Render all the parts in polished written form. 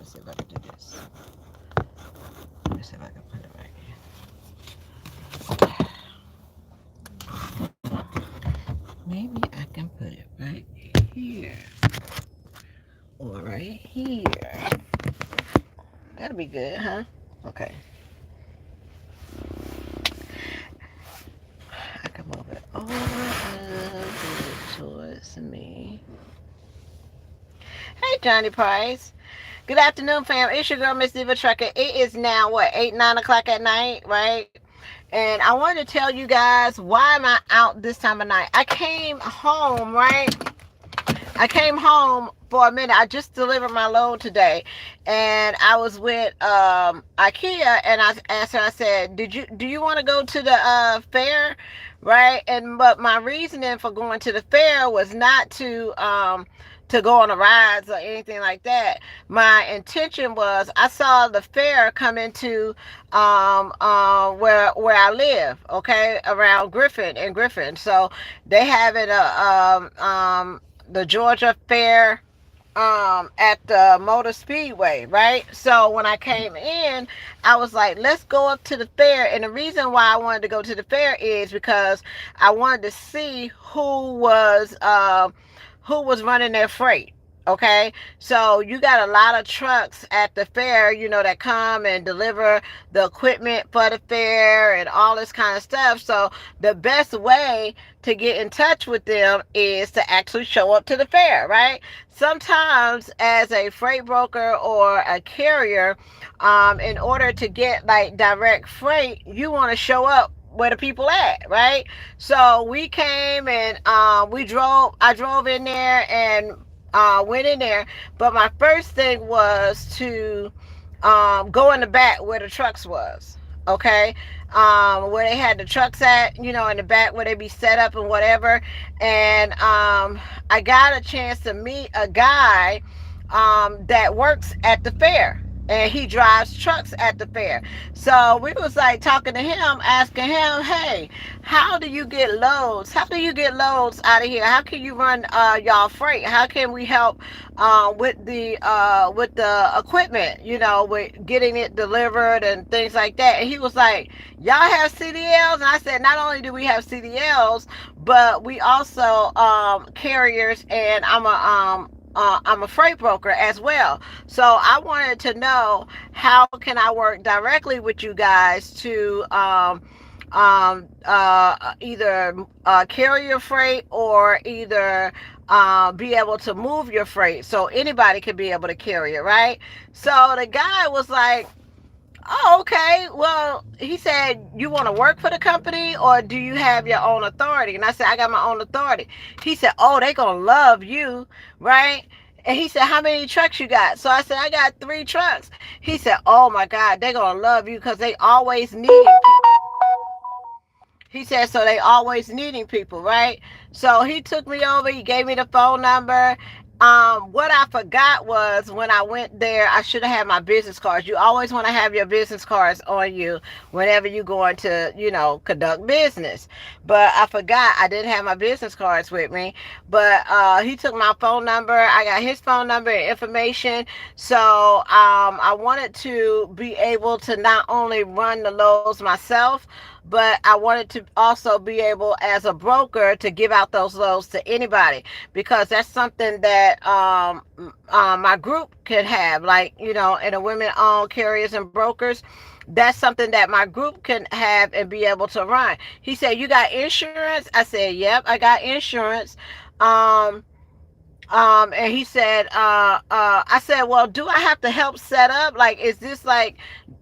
me see if I can do this. Let me see if I can put it right here. Maybe I can put it right here. Or right here. That'll be good, huh? Okay. I can move it over towards me. Hey, Johnny Price. Good afternoon, fam. It's your girl, Miss Diva Trucker. It is now, what, 8, 9 o'clock at night, right? And I wanted to tell you guys, why am I out this time of night? I came home, right? I came home for a minute. I just delivered my load today, and I was with IKEA, and I asked her. I said, do you want to go to the fair, right? And but my reasoning for going to the fair was not to go on the rides or anything like that. My intention was, I saw the fair come into where I live, okay, around Griffin. So they have it the Georgia Fair at the Motor Speedway, right? So when I came in, I was like, let's go up to the fair. And the reason why I wanted to go to the fair is because I wanted to see who was running their freight. Okay, so you got a lot of trucks at the fair, that come and deliver the equipment for the fair and all this kind of stuff. So the best way to get in touch with them is to actually show up to the fair, right? Sometimes as a freight broker or a carrier, in order to get like direct freight, you want to show up where the people at, right? So we came and I drove in there and went in there, but my first thing was to go in the back where the trucks was. Okay, where they had the trucks at, in the back where they be set up and whatever. And I got a chance to meet a guy that works at the fair, and he drives trucks at the fair. So we was like talking to him, asking him, hey, how do you get loads? How do you get loads out of here? How can you run y'all freight? How can we help with the equipment, with getting it delivered and things like that? And he was like, y'all have CDLs? And I said, not only do we have CDLs, but we also carriers, and I'm a freight broker as well. So I wanted to know, how can I work directly with you guys to either carry your freight, or either be able to move your freight, so anybody could be able to carry it, right? So the guy was like, oh, okay. Well, he said, you want to work for the company, or do you have your own authority? And I said, I got my own authority. He said, oh, they gonna love you, right? And he said, how many trucks you got? So I said, I got 3 trucks. He said, oh my God, they gonna love you because they always needing people. He said, so they always needing people, right? So he took me over, he gave me the phone number. What I forgot was, when I went there, I should have had my business cards. You always want to have your business cards on you whenever you're going to, conduct business. But I forgot I didn't have my business cards with me. But he took my phone number. I got his phone number and information. So I wanted to be able to not only run the loads myself, but I wanted to also be able, as a broker, to give out those loads to anybody, because that's something that my group could have, like, in the women-owned carriers and brokers. That's something that my group can have and be able to run. He said, you got insurance? I said, yep, I got insurance. And he said, I said, well, do I have to help set up? Like, is this like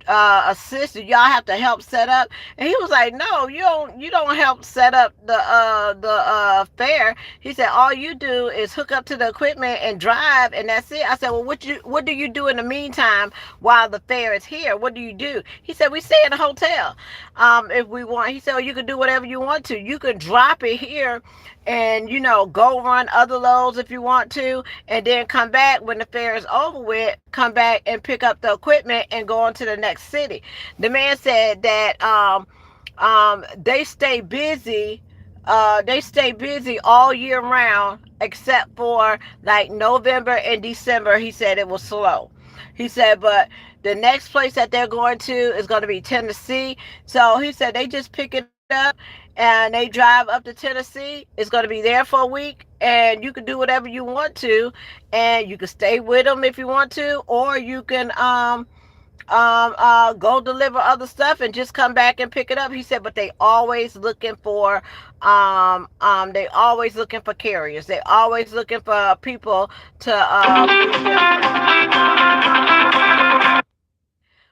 assist? Do y'all have to help set up? And he was like, no, you don't help set up the fair. He said, all you do is hook up to the equipment and drive, and that's it. I said, well, what do you do in the meantime while the fair is here? What do you do? He said, we stay in a hotel if we want. He said, well, you can do whatever you want to. You can drop it here and go run other loads if you want to, and then come back when the fair is over with, come back and pick up the equipment and go on to the next city. The man said that they stay busy all year round, except for like November and December. He said it was slow. he said, but the next place that they're going to is going to be Tennessee. So he said they just pick it up and they drive up to Tennessee. It's going to be there for a week, and you can do whatever you want to, and you can stay with them if you want to, or you can go deliver other stuff and just come back and pick it up. He said, but they always looking for carriers. They always looking for people to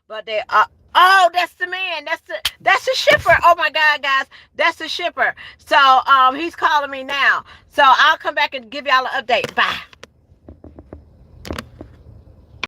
but they oh, that's the man. That's the shipper. Oh my God, guys, that's the shipper. So he's calling me now. So I'll come back and give y'all an update. Bye.